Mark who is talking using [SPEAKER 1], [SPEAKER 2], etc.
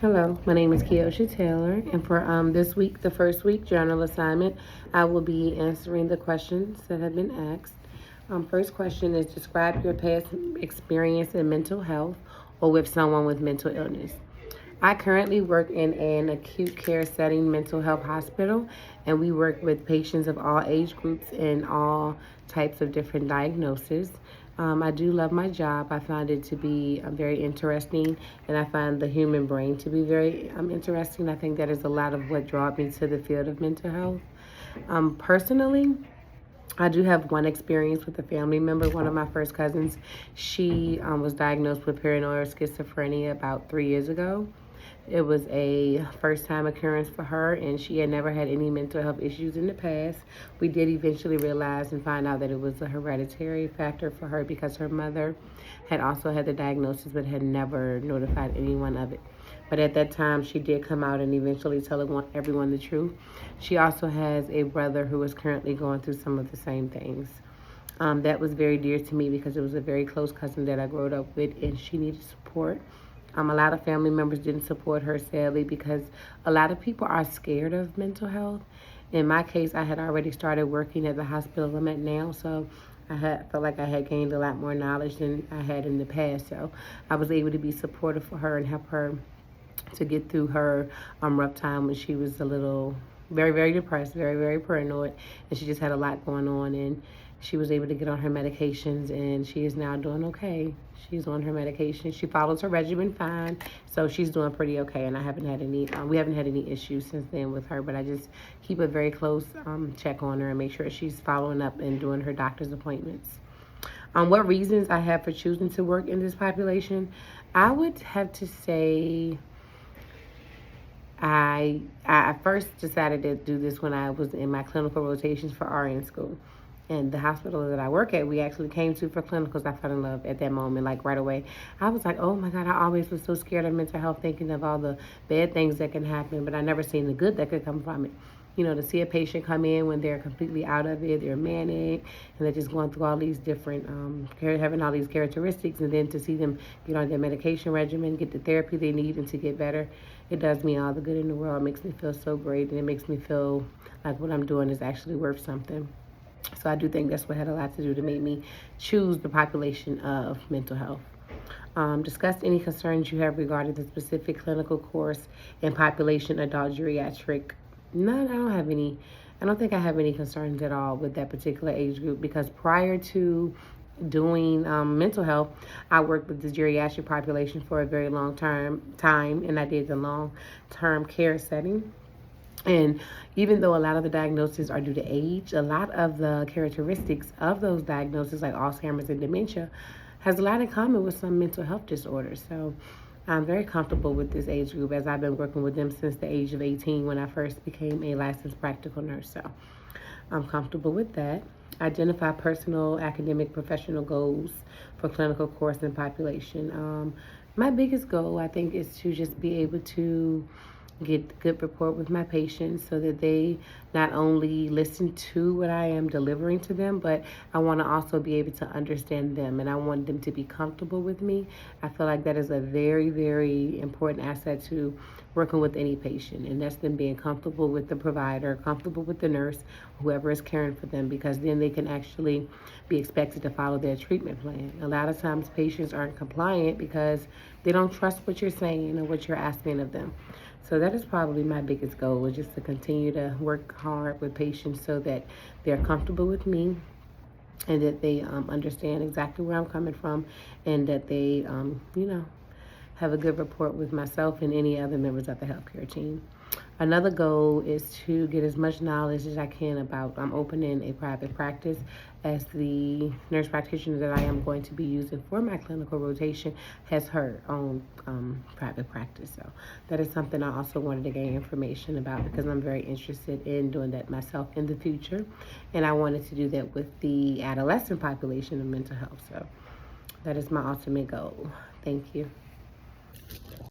[SPEAKER 1] Hello, my name is Keosha Taylor, and for this week, the first week journal assignment, I will be answering the questions that have been asked. First question is describe your past experience in mental health or with someone with mental illness. I currently work in an acute care setting mental health hospital, and we work with patients of all age groups and all types of different diagnoses. I do love my job. I find it to be very interesting, and I find the human brain to be very interesting. I think that is a lot of what brought me to the field of mental health. Personally, I do have one experience with a family member. One of my first cousins, she was diagnosed with paranoid schizophrenia about 3 years ago. It was a first time occurrence for her, and she had never had any mental health issues in the past. We did eventually realize and find out that it was a hereditary factor for her because her mother had also had the diagnosis but had never notified anyone of it. But at that time, she did come out and eventually tell everyone the truth. She also has a brother who is currently going through some of the same things. That was very dear to me because it was a very close cousin that I grew up with, and she needed support. A lot of family members didn't support her, sadly, because a lot of people are scared of mental health. In my case, I had already started working at the hospital I'm at now, so felt like I had gained a lot more knowledge than I had in the past. So I was able to be supportive for her and help her to get through her rough time when she was a little very, very depressed, very, very paranoid, and she just had a lot going on. And she was able to get on her medications, and she is now doing okay. She's on her medication. She follows her regimen fine, so she's doing pretty okay. And I haven't had any, we haven't had any issues since then with her. But I just keep a very close check on her and make sure she's following up and doing her doctor's appointments. What reasons I have for choosing to work in this population? I would have to say I first decided to do this when I was in my clinical rotations for RN school. And the hospital that I work at, we actually came to for clinicals. I fell in love at that moment, like right away. I was like, oh my God, I always was so scared of mental health, thinking of all the bad things that can happen, but I never seen the good that could come from it. You know, to see a patient come in when they're completely out of it, they're manic, and they're just going through all these different, having all these characteristics, and then to see them get on their medication regimen, get the therapy they need, and to get better, it does me all the good in the world. It makes me feel so great, and it makes me feel like what I'm doing is actually worth something. So I do think that's what had a lot to do to make me choose the population of mental health. Discuss any concerns you have regarding the specific clinical course and population adult geriatric. No, I don't have any. I don't think I have any concerns at all with that particular age group because prior to doing mental health, I worked with the geriatric population for a very long time, and I did the long-term care setting. And even though a lot of the diagnoses are due to age, a lot of the characteristics of those diagnoses, like Alzheimer's and dementia, has a lot in common with some mental health disorders. So I'm very comfortable with this age group as I've been working with them since the age of 18 when I first became a licensed practical nurse. So I'm comfortable with that. Identify personal, academic, professional goals for clinical course and population. My biggest goal, I think, is to just be able to get good rapport with my patients so that they not only listen to what I am delivering to them, but I want to also be able to understand them, and I want them to be comfortable with me. I feel like that is a very, very important asset to working with any patient, and that's them being comfortable with the provider, comfortable with the nurse, whoever is caring for them, because then they can actually be expected to follow their treatment plan. A lot of times patients aren't compliant because they don't trust what you're saying or what you're asking of them. So that is probably my biggest goal, is just to continue to work hard with patients so that they're comfortable with me and that they understand exactly where I'm coming from, and that they, have a good rapport with myself and any other members of the healthcare team. Another goal is to get as much knowledge as I can about opening a private practice, as the nurse practitioner that I am going to be using for my clinical rotation has her own private practice. So that is something I also wanted to gain information about because I'm very interested in doing that myself in the future. And I wanted to do that with the adolescent population of mental health. So that is my ultimate goal. Thank you.